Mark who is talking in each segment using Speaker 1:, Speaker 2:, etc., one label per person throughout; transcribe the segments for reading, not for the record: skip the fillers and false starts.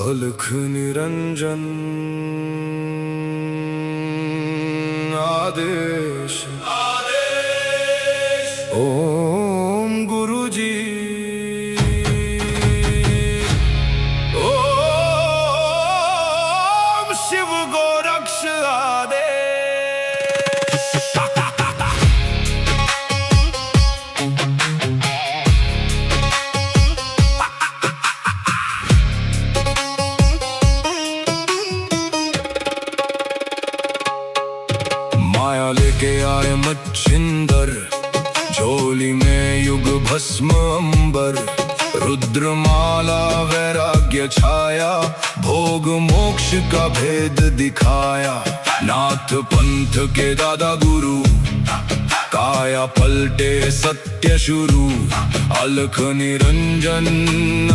Speaker 1: अलख निरंजन आदेश ओम गुरुजी ओम शिव गोरक्ष आदेश। माया लेके आए मच्छिंदर, झोली में युग भस्म अंबर। रुद्रमाला वैराग्य छाया, भोग मोक्ष का भेद दिखाया। नाथ पंथ के दादा गुरु, काया पलटे सत्य शुरू। अलख निरंजन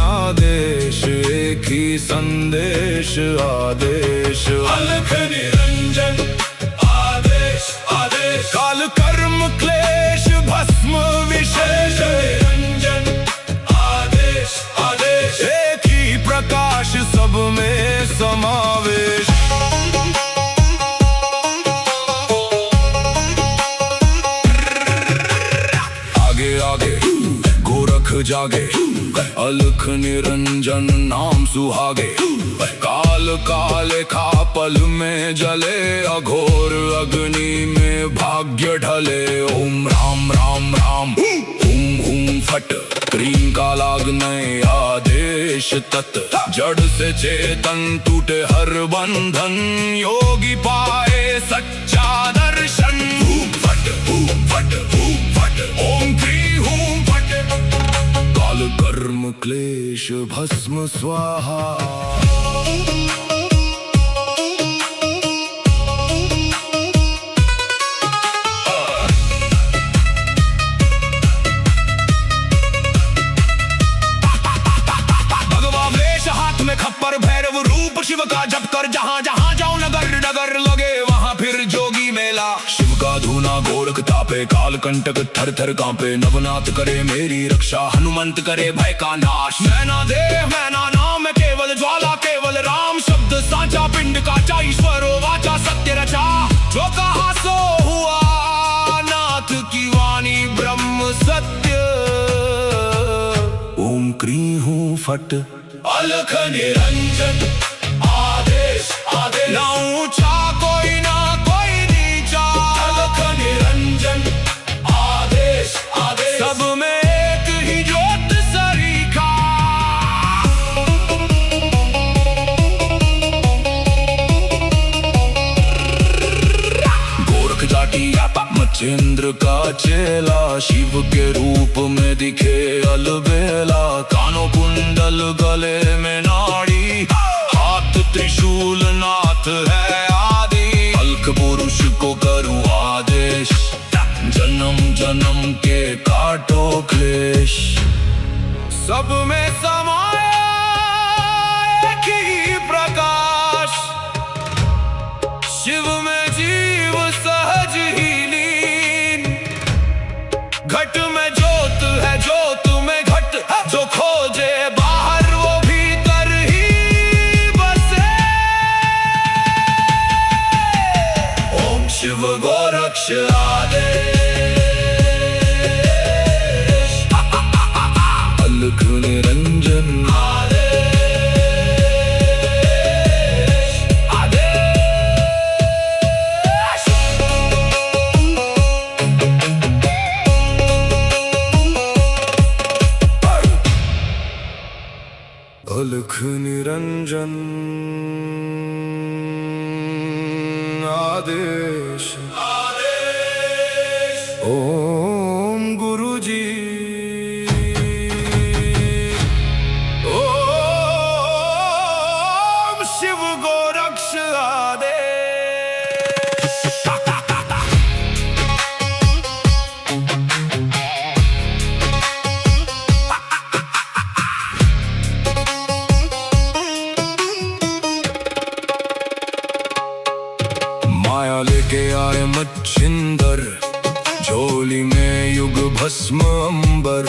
Speaker 1: आदेश, एक ही संदेश आदेश। अलख निरंजन काल कर्म क्लेश भस्म विशेष। निरंजन आदेश आदेश, एक ही प्रकाश सब में समावेश। आगे आगे गोरख जागे, अलख निरंजन नाम सुहागे। काल काले खा पल में जले, अघोर अग्नि में भाग्य ढले। ओम राम राम राम हुम हुम फट, क्रीम का लागने आदेश तत्। जड़ से चेतन टूटे हर बंधन, योगी पाए सच्चा दर्शन। हुम फट ओम क्री हुम फट, काल कर्म क्लेश भस्म स्वाहा। खप्पर भैरव रूप शिव का जप कर, जहाँ जहाँ जाओ नगर नगर लगे वहाँ फिर जोगी मेला। शिव का धूना गोरख तापे, काल कंटक थर थर कांपे। नवनाथ करे मेरी रक्षा, हनुमंत करे भय का नाश। मैना देह मैना नाम केवल ज्वाला, केवल राम शब्द साचा। पिंड काचा ईश्वरो वाचा, सत्य रचा। जो कहा सो हुआ, नाथ की वाणी ब्रह्म सत्य। ओम क्री हूँ फट, अलख निरंजन आदेश आदेश। ना ऊंचा कोई ना कोई नीचा, अलख निरंजन आदेश आदेश। सब में एक ही ज्योत सरीखा। गोरख जाटी मच्छिंद्र का चेला, शिव के रूप में दिखे अलबेला। कानों कुंडल गले में नाड़ी, हाथ त्रिशूल नाथ है आदि। अलख पुरुष को करूं आदेश, जन्म जन्म के काटो क्लेश। सब में समाया एक ही प्रकाश, शिव में जीव सहज ही लीन। घट में ज्योत है, ज्योत में घट। जो खोजे बाहर वो भीतर ही बसे। ओम शिव गोरक्ष आदेश, अलख निरंजन आदेश आदेश। अलख निरंजन आदेश ओम गुरुजी ओम शिव गोरक्ष आदेश। माया लेके आए मच्छिंदर, झोली में युग भस्म अंबर।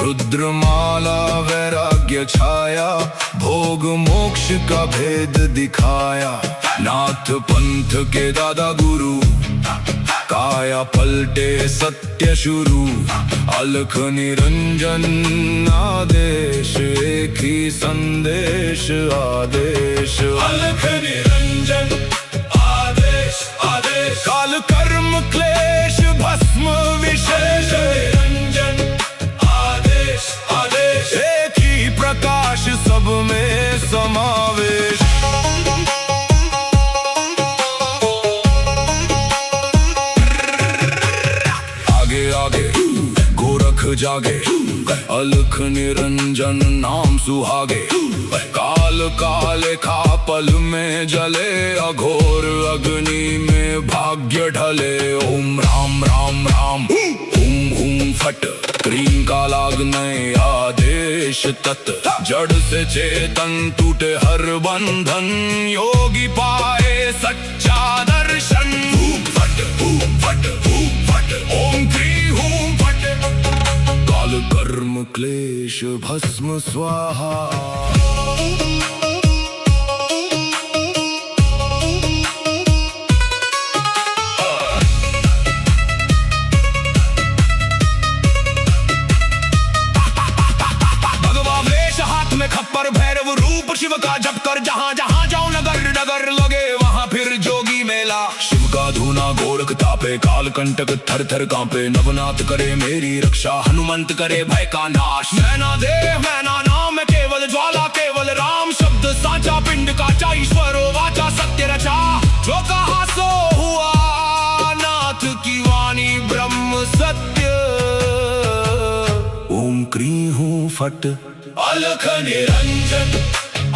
Speaker 1: रुद्रमाला वैराग्य छाया, भोग मोक्ष का भेद दिखाया। नाथ पंथ के दादा गुरु, काया पलटे सत्य शुरू। अलख निरंजन आदेश, एक ही संदेश आदेश। अलख निरंजन आदेश आदेश, काल कर्म क्लेश भस्म विशेष। निरंजन आदेश आदेश, एक ही प्रकाश सब में समावेश। आगे आगे गोरख जागे, अलख निरंजन नाम सुहागे। काल काले खा पल में जले, अघोर अग्नि में भाग्य ढले। ओम राम राम राम, हुम हुम फट, क्रीम का लागने आदेश तत्। जड़ से चेतन टूटे हर बंधन, योगी पाए सच्चा दर्शन। हुम फट हुम फट हुम फट, ओम क्री हुम फट। काल कर्म क्लेश भस्म स्वाहा। खप्पर भैरव रूप शिव का जप कर, जहाँ जहाँ जाऊं नगर नगर लगे वहाँ फिर जोगी मेला। शिव का धूना गोरख तापे, काल कंटक थर थर कांपे। नवनाथ करे मेरी रक्षा, हनुमंत करे भय का नाश। मैना देह मैना नाम है केवल ज्वाला, केवल राम शब्द साचा। पिंड काचा ईश्वरो वाचा, सत्य रचा जो कहा सो हुआ। नाथ की वाणी ब्रह्म सत्य। ओम क्री हूँ फट, अलख निरंजन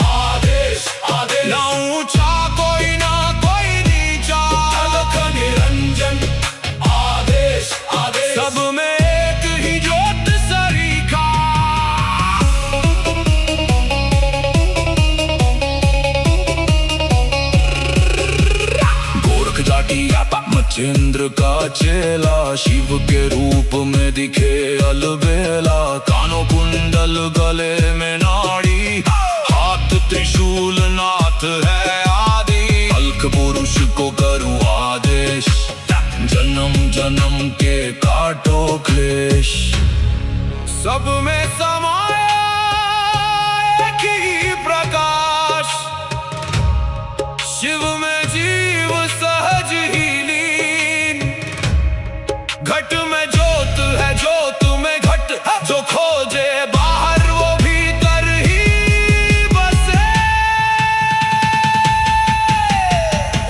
Speaker 1: आदेश आदेश। ना ऊंचा कोई ना कोई नीचा, अलख निरंजन आदेश आदेश। सब में एक ही ज्योत सरीखा। गोरख जाटी मच्छिंद्र का चेला, शिव के रूप में दिखे अलबेला। कानों कुंडल गले में नाड़ी, हाथ त्रिशूल नाथ है आदि। अलख पुरुष को करूं आदेश, जन्म जन्म के काटो क्लेश। सब में समाया एक ही प्रकाश, शिव में जीव सहज ही लीन। घट में ज्योत है ज्योत में घट, जो खोजे बाहर वो भीतर ही बसे।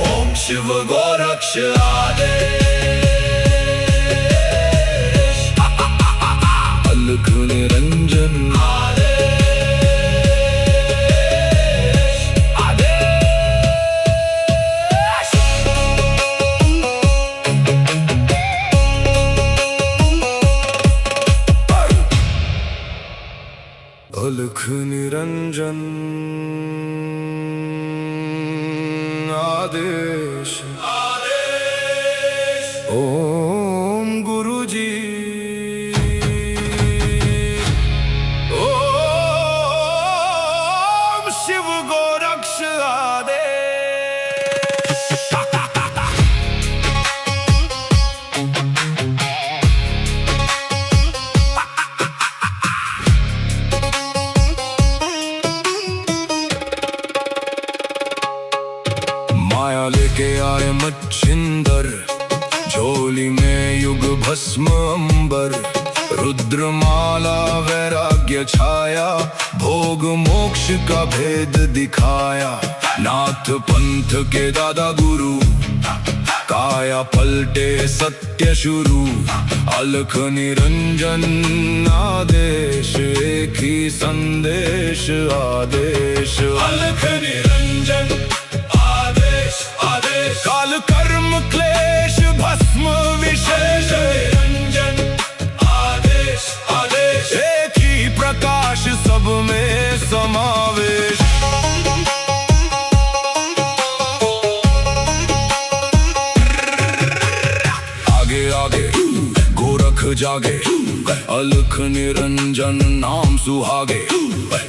Speaker 1: ओम शिव गोरक्ष आदेश। अलख निरंजन आदेश आदेश। अलख निरंजन आदेश आदेश। ओम गुरुजी, ओम शिव गोरक्ष आदेश। माया लेके आए मच्छिंदर, झोली में युग भस्म अंबर। रुद्रमाला वैराग्य छाया, भोग मोक्ष का भेद दिखाया। नाथ पंथ के दादा गुरु, काया पलटे सत्य शुरू। अलख निरंजन आदेश, एक ही संदेश आदेश। अलख निरंजन आदेश आदेश, काल कर्म क्लेश भस्म विशेष। निरंजन आदेश आदेश, एक ही प्रकाश सब में समावेश। आगे आगे गोरख जागे, अलख निरंजन नाम सुहागे।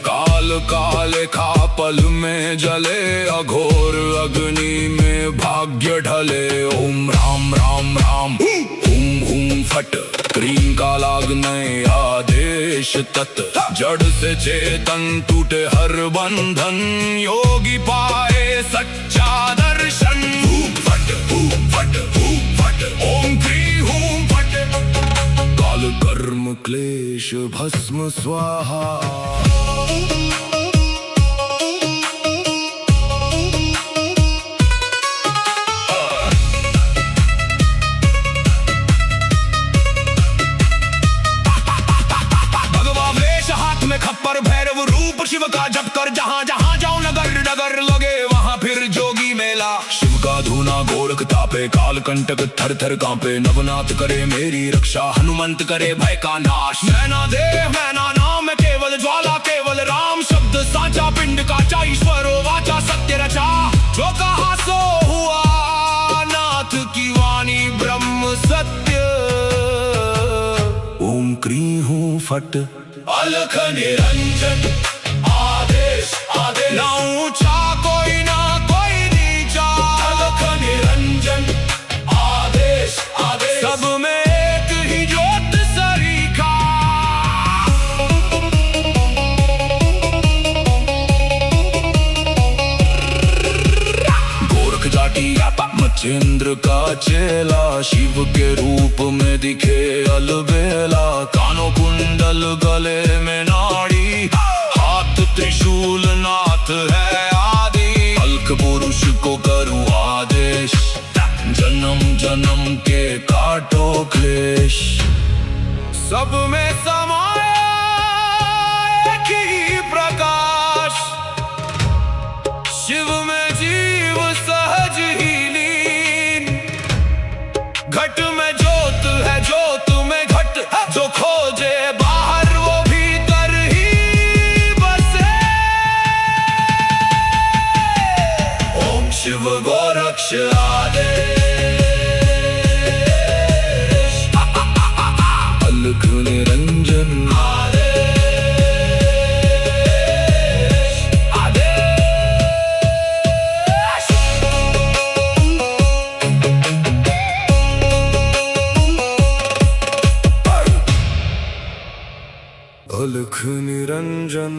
Speaker 1: काल काले खा पल में जले, अघोर अग्नि में भाग्य ढले। ओम राम राम राम हुम हुम फट, क्रीम का लागने आदेश तत्। जड़ से चेतन टूटे हर बंधन, योगी पाए सच्चा दर्शन। हुम फट हुम फट हुम फट, ओम क्री हुम फट। काल कर्म क्लेश भस्म स्वाहा।
Speaker 2: खप्पर भैरव रूप शिव का जप कर, जहाँ जहाँ जाओ नगर नगर लगे वहाँ फिर जोगी मेला।
Speaker 1: शिव का धूना गोरख तापे, काल कंटक थर थर कांपे। नवनाथ करे मेरी रक्षा, हनुमंत करे भय का नाश।
Speaker 2: मैना देह मैना नाम केवल ज्वाला, केवल राम शब्द साचा। पिंड काचा ईश्वरो वाचा, सत्य रचा। जो कहा सो हुआ, नाथ की वाणी ब्रह्म सत्य।
Speaker 1: ओम क्री हूँ फट,
Speaker 2: अलख निरंजन आदेश आदेश। ना ऊंचा कोई ना कोई नीचा, अलख निरंजन आदेश आदेश। सब में एक ही ज्योत सरीखा।
Speaker 1: गोरख जाटी मचेंद्र का चेला, शिव के रूप में दिखे अलबेला। कानों कुंडल गले में नाड़ी, हाथ त्रिशूल नाथ है आदि। अलख पुरुष को करूँ आदेश, जन्म जन्म के काटो क्लेश।
Speaker 2: सब में समाया एक ही प्रकाश, शिव में जीव सहज ही लीन। घट में ज्योत है, ज्योत में घट। जो खोजे बाहर वो भीतर ही बसे। ओम शिव गोरक्ष आदेश।
Speaker 1: अलख निरंजन अलख निरंजन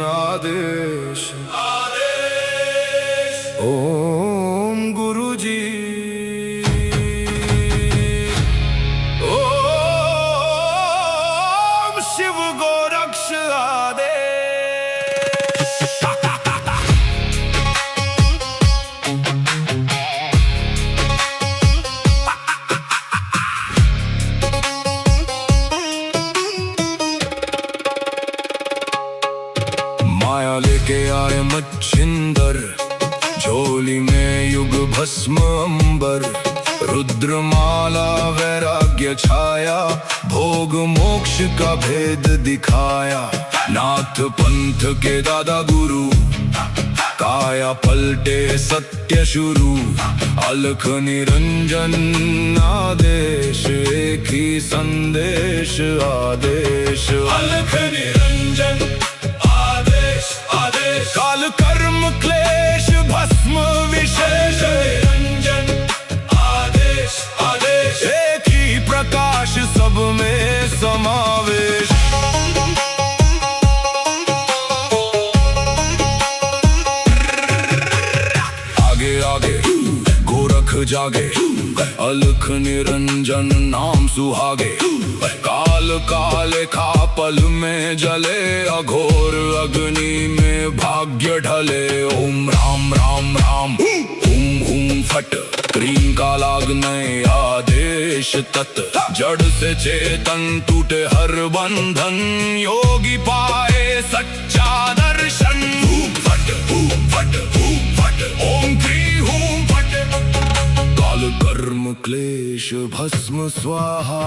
Speaker 1: आदेश
Speaker 2: आदेश।
Speaker 1: ओम गुरु जी।
Speaker 2: ओम शिव गोरक्ष आदेश।
Speaker 1: माया लेके आए मच्छिंदर, झोली में युग भस्म अंबर। रुद्रमाला वैराग्य छाया, भोग मोक्ष का भेद दिखाया। नाथ पंथ के दादा गुरु, काया पलटे सत्य शुरू। अलख निरंजन आदेश, एक ही संदेश आदेश।
Speaker 2: अलख निरंजन आदेश आदेश। काल कर्म क्लेश भस्म विशेष। निरंजन आदेश आदेश।
Speaker 1: एक ही प्रकाश सब में समावेश। आगे आगे गोरख जागे, अलख निरंजन नाम सुहागे। काल काले खा पल में जले, अघोर अग्नि में भाग्य ढले। ओम राम राम राम हुम हुम फट, क्रीम का लागने आदेश तत्। जड़ से चेतन टूटे हर बंधन, योगी पाए सच्चा दर्शन। हुम फट हुम फट हुम फट, ओम क्री हुम फट। काल कर्म क्लेश भस्म स्वाहा।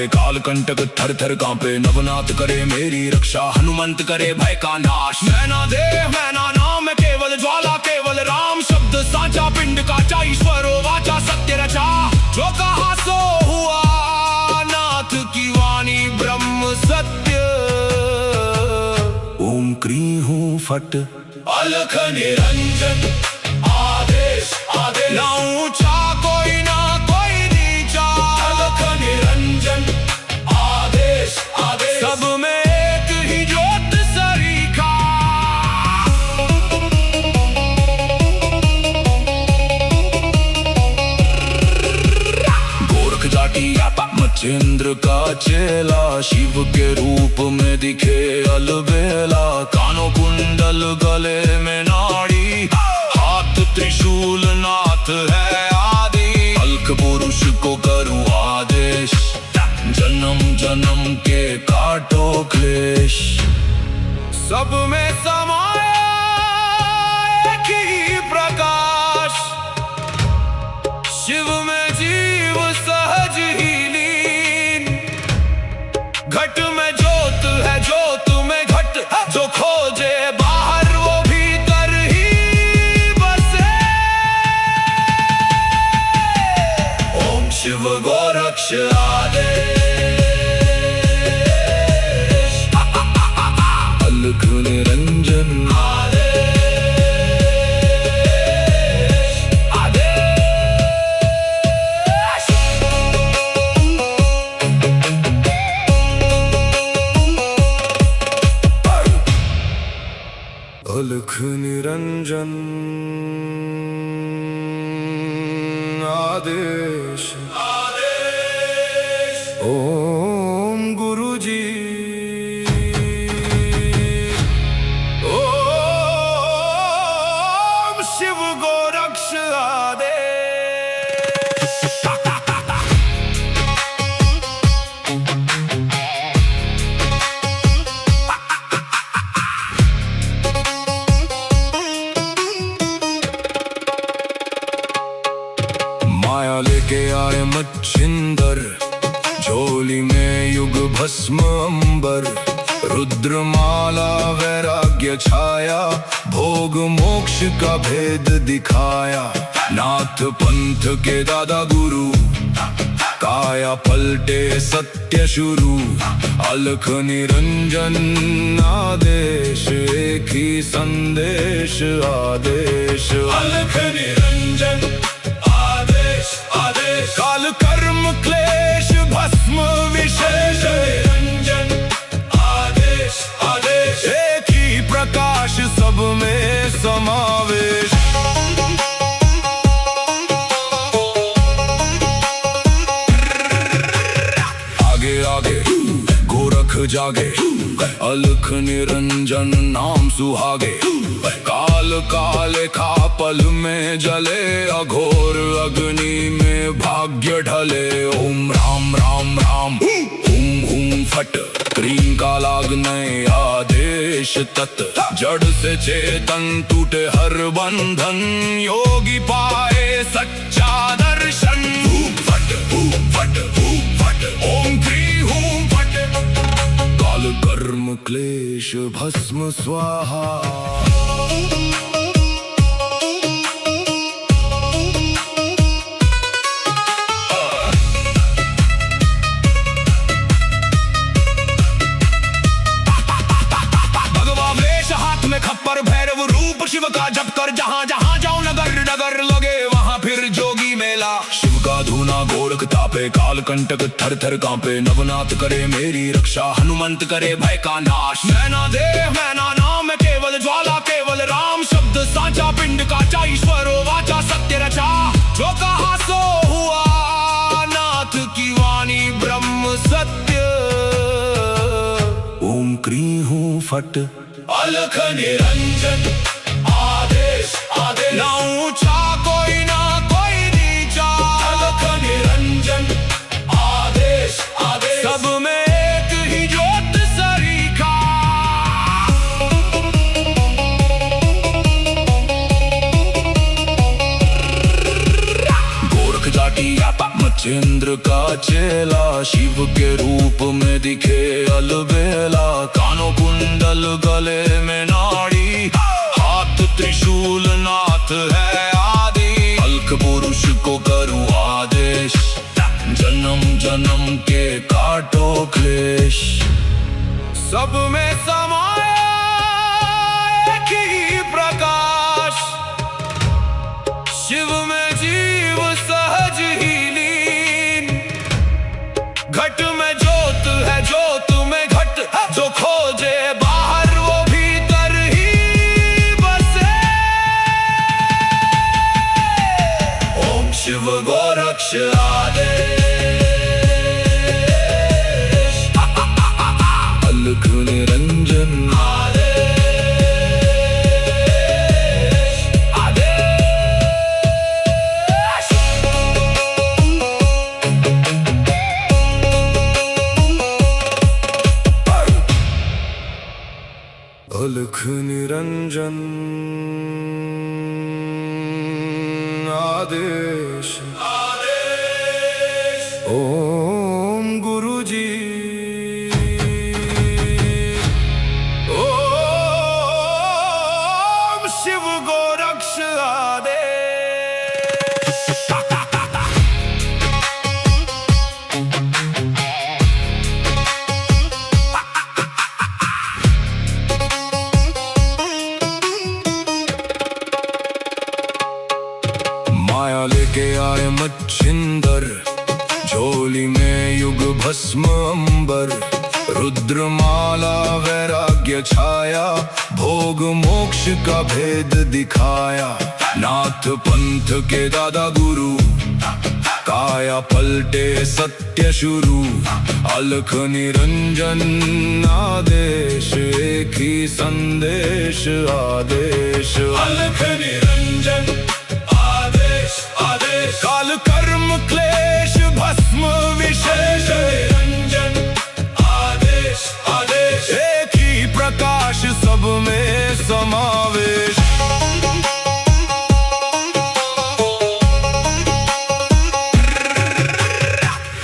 Speaker 1: तापे काल कंटक थर थर कांपे नवनाथ करे मेरी रक्षा हनुमंत करे भय का नाश।
Speaker 2: मैना देह मैना नाम है केवल ज्वाला केवल राम शब्द साचा पिंड काचा ईश्वरो वाचा सत्य रचा जो कहा सो हुआ नाथ की वाणी ब्रह्म सत्य।
Speaker 1: ओम क्री हूँ फट
Speaker 2: अलख निरंजन आदेश आदेश ना ऊंचा कोई ना कोई नीचा अलख निरंजन आदेश आदेश सब में एक ही ज्योत सरीखा।
Speaker 1: गोरख जाटी मच्छिंद्र का चेला शिव के रूप में दिखे अलबेला कानों कुंडल गले में नाड़ी हाथ त्रिशूल नाथ है आदि अलख पुरुष को करूँ आदेश जन्म जन्म के काटो क्लेश।
Speaker 2: सब में समाया एक ही प्रकाश शिव में जीव सहज ही लीन घट में ज्योत है ज्योत में घट जो खोजे बाहर वो भीतर ही बसे। ओम शिव गोरक्ष आदेश
Speaker 1: अलख निरंजन अलख निरंजन आदेश ओम गुरु जी
Speaker 2: ओम शिव गोरक्ष आदेश।
Speaker 1: माया लेके आए मच्छिंदर झोली में युग भस्म अंबर रुद्रमाला वैराग्य छाया भोग मोक्ष का भेद दिखाया नाथ पंथ के दादा गुरु काया पलटे सत्य शुरू अलख निरंजन आदेश एक ही संदेश आदेश
Speaker 2: अलख निरंजन आदेश आदेश काल कर्म क्लेश भस्म विशेष निरंजन आदेश आदेश
Speaker 1: एक ही प्रकाश सब में समावेश। आगे आगे गोरख जागे अलख निरंजन नाम सुहागे काल काले खा पल में जले अघोर अग्नि में भाग्य ढले। ओम राम राम राम हुम हुम फट क्रीम का लागने आदेश तत् जड़ से चेतन टूटे हर बंधन योगी पाए सच्चा दर्शन। फट फट फट ओम क्री हूं फट काल कर्म क्लेश भस्म स्वाहा।
Speaker 2: खप्पर भैरव रूप शिव का जप कर जहाँ जहाँ जाओ नगर नगर लगे वहाँ फिर जोगी मेला।
Speaker 1: शिव का धूना गोरख तापे काल कंटक थर थर कांपे नवनाथ करे मेरी रक्षा हनुमंत करे भय का नाश।
Speaker 2: मैना देह मैना नाम है केवल ज्वाला केवल राम शब्द साचा पिंड काचा ईश्वरो वाचा सत्य रचा जो कहा सो हुआ नाथ की वाणी ब्रह्म सत्य।
Speaker 1: ओम क्री हूँ फट
Speaker 2: अलख निरंजन आदेश आदेश ना ऊंचा कोई ना कोई नीचा अलख निरंजन आदेश आदेश सब में एक ही ज्योत सरीखा।
Speaker 1: गोरख जाटी मचेंद्र का चेला शिव के रूप में दिखे अलबेला। कानों कुंडल गले में नाड़ी, हाथ त्रिशूल नाथ है आदि। अल्क पुरुष को करूँ आदेश, जन्म जन्म के काटो क्लेश। सब में समाया एक ही प्रकाश, शिव में जीव सहज ही लीन। घट में ज्योत है, ज्योत में घट, जो खोजे बाहर वो भीतर ही बसे। ओम शिव गोरक्ष आदेश, अलख निरंजन आदेश, आदेश। अलख निरंजन आदेश, आदेश। ओम गुरुजी, ओम शिव गोरक्ष आदेश। माया लेके आए मच्छिंदर, झोली में युग भस्म अंबर। रुद्रमाला वैराग्य छाया, भोग मोक्ष का भेद दिखाया। नाथ पंथ के दादा गुरु, काया पलटे सत्य शुरू। अलख निरंजन आदेश, एक ही संदेश आदेश। अलख निरंजन आदेश, आदेश। काल कर्म क्लेश भस्म विशेष, निरंजन आदेश, आदेश। एक ही प्रकाश सब में समावेश।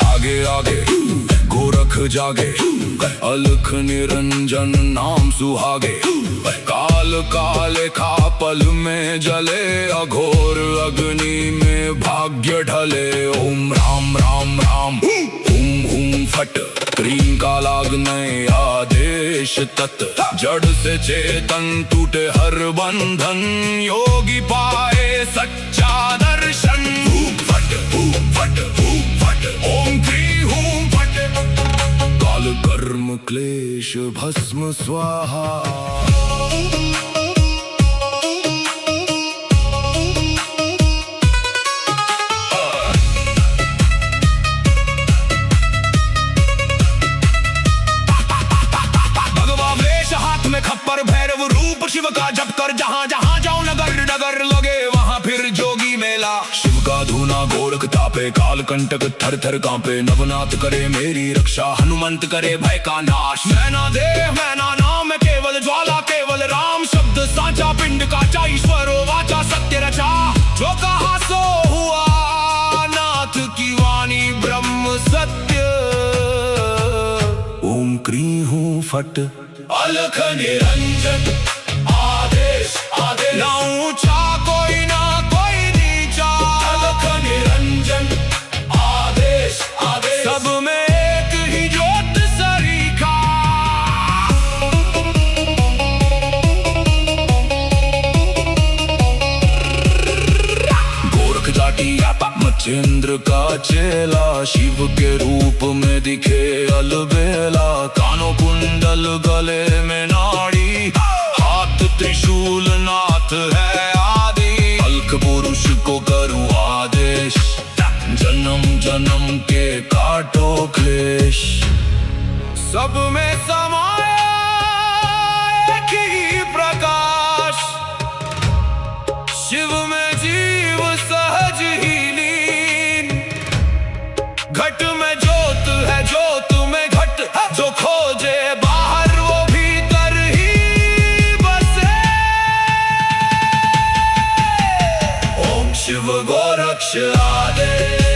Speaker 1: आगे आगे गोरख जागे, अलख निरंजन नाम सुहागे। काल काले खा पल में जले, अघोर अग्नि में भाग्य ढले। ओम राम राम राम, हुम हुम फट, क्रीम का लागने आदेश तत्। जड़ से चेतन टूटे हर बंधन, योगी पाए सच्चा दर्शन। फट फट फट, ओम क्री हूम फट। काल कर्म क्लेश भस्म स्वाहा। खप्पर भैरव रूप शिव का जप कर, जहाँ जहाँ जाऊं नगर नगर लगे वहाँ फिर जोगी मेला। शिव का धूना गोरख तापे, काल कंटक थर थर कांपे। नवनाथ करे मेरी रक्षा, हनुमंत करे भय का नाश। मैना देह मैना नाम, केवल ज्वाला केवल राम। शब्द साचा पिंड का ईश्वर वाचा सत्य रचा। जो कहा सो हुआ, नाथ की वाणी ब्रह्म सत्य। ओम क्री हूँ फट, अलख निरंजन आदेश, आदेश। ना ऊंचा कोई ना कोई नीचा, अलख निरंजन आदेश, आदेश। सब में एक ही ज्योत सरीखा। गोरख जाटी मचेंद्र का चेला, शिव के रूप में दिखे अलबेला। कानों कुंडल गले में नाड़ी, हाथ त्रिशूल नाथ है आदि। अल्क पुरुष को करूँ आदेश, जन्म जन्म के काटो क्लेश। सब में समाया एक ही प्रकाश, शिव में जीव सहज ही लीन। घट में ज्योत है, ज्योत में घट, जो खोजे बाहर वो भीतर ही बसे। ओम शिव गोरक्ष आदेश।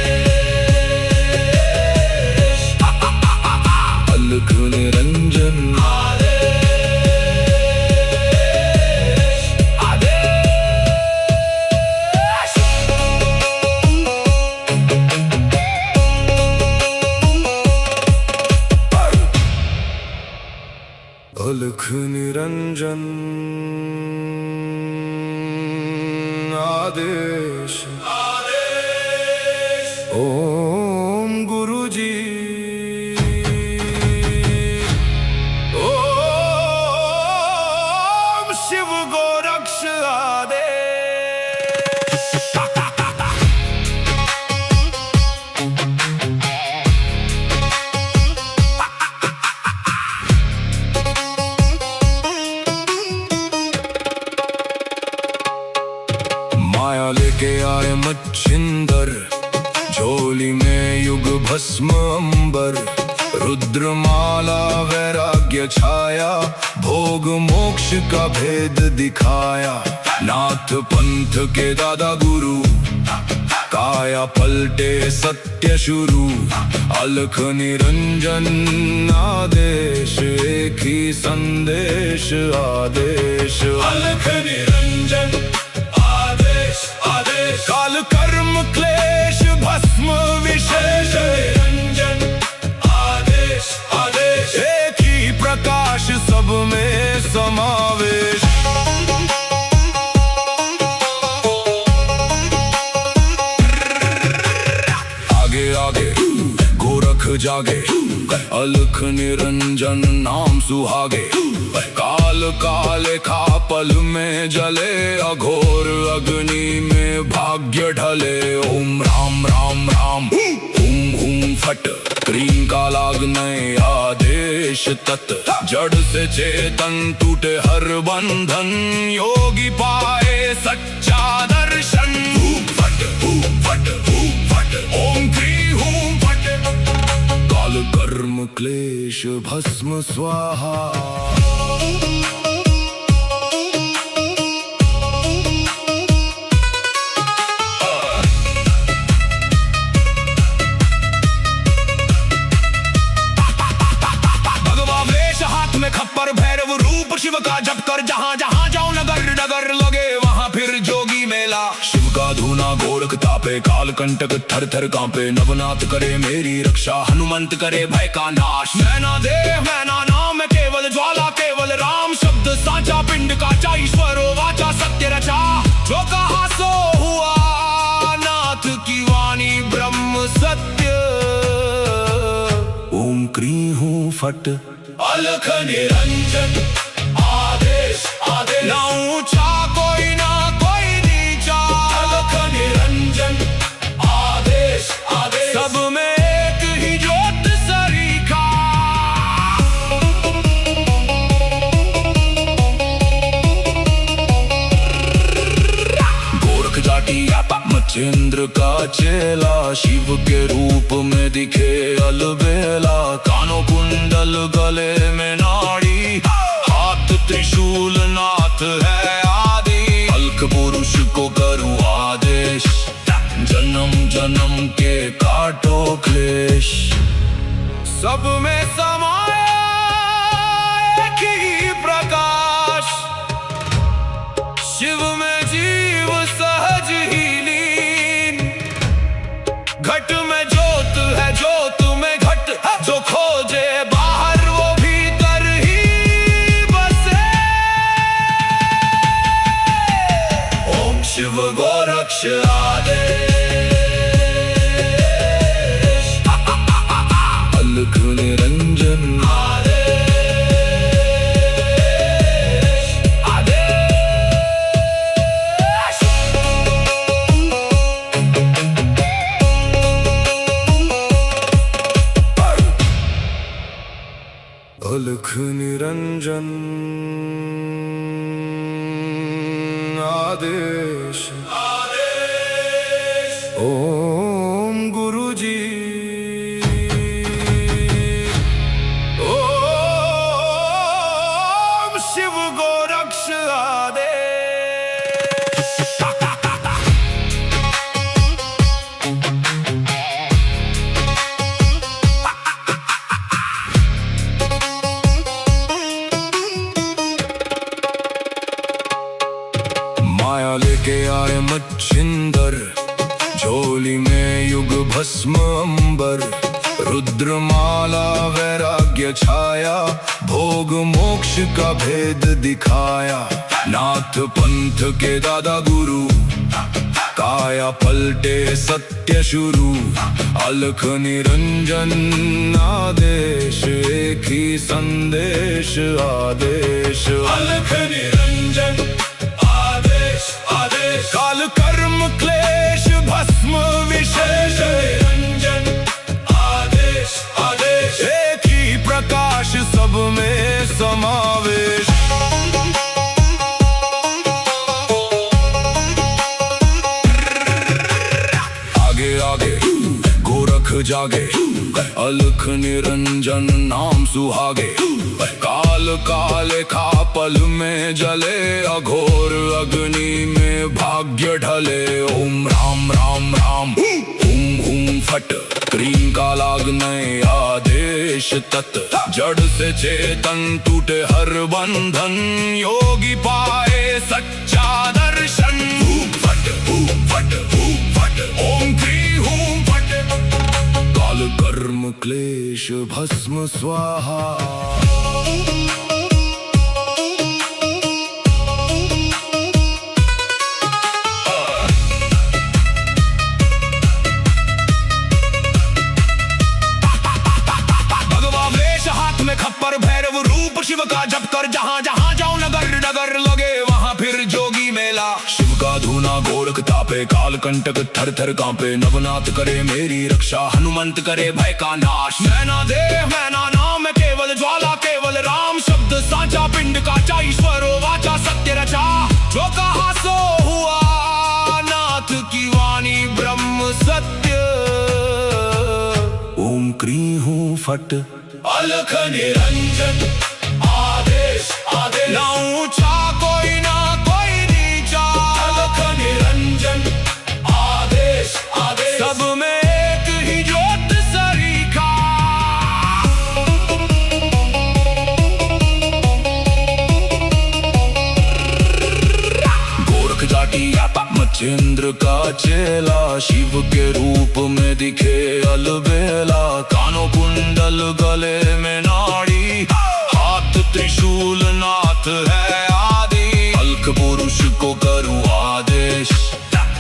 Speaker 1: अलख निरंजन आदेश ओम गुरुजी ओम शिव गोरक्ष आदेश। माया लेके आए मच्छिंदर, झोली में युग भस्म अंबर, रुद्रमाला वैराग्य छाया, भोग मोक्ष का भेद दिखाया। नाथ पंथ के दादा गुरु, काया पलटे सत्य शुरू, अलख निरंजन आदेश, एक ही संदेश आदेश। अलख निरंजन आदेश, काल कर्म क्लेश भस्म विशेष, निरंजन आदेश आदेश, एक ही प्रकाश सब में समावेश। आगे आगे गोरख जागे, अलख निरंजन नाम सुहागे, काल काले खा पल में जले, अघोर अग्नि में भाग्य ढले। ओम राम राम राम हुम हुम फट, क्रीम का लागने आदेश तत्, जड़ से चेतन टूटे हर बंधन, योगी पाए सच्चा दर्शन। फट फट फट, ओम क्री हूम फट, काल कर्म क्लेश भस्म स्वाहा। खप्पर भैरव रूप शिव का जप कर, जहाँ जहाँ जाओ नगर नगर लगे वहाँ फिर जोगी मेला। शिव का धूना गोरख तापे, काल कंटक थर थर कांपे, नवनाथ करे मेरी रक्षा, हनुमंत करे भय का नाश। मैना देव मैना नाम केवल ज्वाला, केवल राम शब्द साचा, पिंड काचा ईश्वरो वाचा, सत्य रचा। जो कहा सो हुआ, नाथ की वाणी ब्रह्म सत्य। ओम क्री हूँ फट, अलख निरंजन आदेश आदेश, ना ऊंचा कोई ना कोई नीचा, अलख निरंजन आदेश आदेश, सब में एक ही ज्योत सरीखा। गोरख जाटी मच्छिंद्र का चेला, शिव के रूप में दिखे अलबेला। कानों कुंडल गले में नाड़ी, हाथ त्रिशूल नाथ है आदि, अलख पुरुष को करूं आदेश, जन्म जन्म के काटो क्लेश। सब में समाया एक ही प्रकाश, शिव में जीव सहज ही लीन। घट में ज्योत है, ज्योत में घट, जो खोजे बाहर वो भीतर ही बसे। ओम शिव गोरक्ष आदेश, अलख निरंजन आदेश आदेश। अलख निरंजन आदेश आदेश, ओम गुरुजी ओम शिव गोरक्ष आदेश। माया लेके आए मच्छिंदर, झोली में युग भस्म अंबर, रुद्रमाला वैराग्य छाया, भोग मोक्ष का भेद दिखाया। नाथ पंथ के दादा गुरु, काया पलटे सत्य शुरू। अलख निरंजन आदेश, एक ही संदेश आदेश। अलख निरंजन आदेश आदेश, काल कर्म क्लेश भस्म विशेष। निरंजन आदेश आदेश, एक ही प्रकाश सब में समावेश। आगे आगे गोरख जागे, अलख निरंजन नाम सुहागे। काल काले खा पल में जले, अघोर अग्नि में भाग्य ढले। ओम राम राम राम हुम हुम फट, क्रीम का लागने आदेश तत्। जड़ से चेतन टूटे हर बंधन, योगी पाए सच्चा दर्शन। फट फट फट, ओम क्री हूं फट। काल कर्म क्लेश भस्म स्वाहा। खप्पर भैरव रूप शिव का जप कर, जहां जहां जाऊं नगर नगर लगे वहां फिर जोगी मेला। शिव का धूना गोरख तापे, काल कंटक थर थर कांपे। नवनाथ करे मेरी रक्षा, हनुमंत करे भय का नाश। मैना देह मैना नाम केवल ज्वाला, केवल राम शब्द साचा। पिंड का ईश्वर वाचा सत्य रचा, जो कहा सो हुआ। नाथ की वाणी ब्रह्म सत्य। ओम क्री हूं फट, अलख निरंजन आदेश आदेश। ना ऊंचा कोई ना कोई नीचा, अलख निरंजन आदेश आदेश। सब में एक ही ज्योत सरीखा। गोरख जाटी मचेंद्र का चेला, शिव के रूप में दिखे अलबेला। कानों कुंडल गले में नाड़ी, हाथ त्रिशूल नाथ है आदि। अलख पुरुष को करूं आदेश,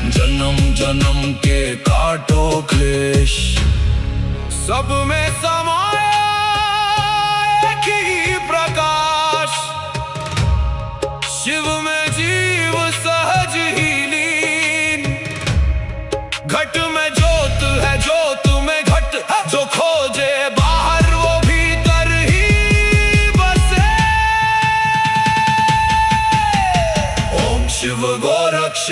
Speaker 1: जन्म जन्म के काटो क्लेश। सब में समाया एक ही प्रकाश, शिव में जीव सहज ही लीन। घट में ज्योत है, ज्योत में घट, जो खोजे बाहर वो भीतर ही बसे। ओम शिव गोरक्ष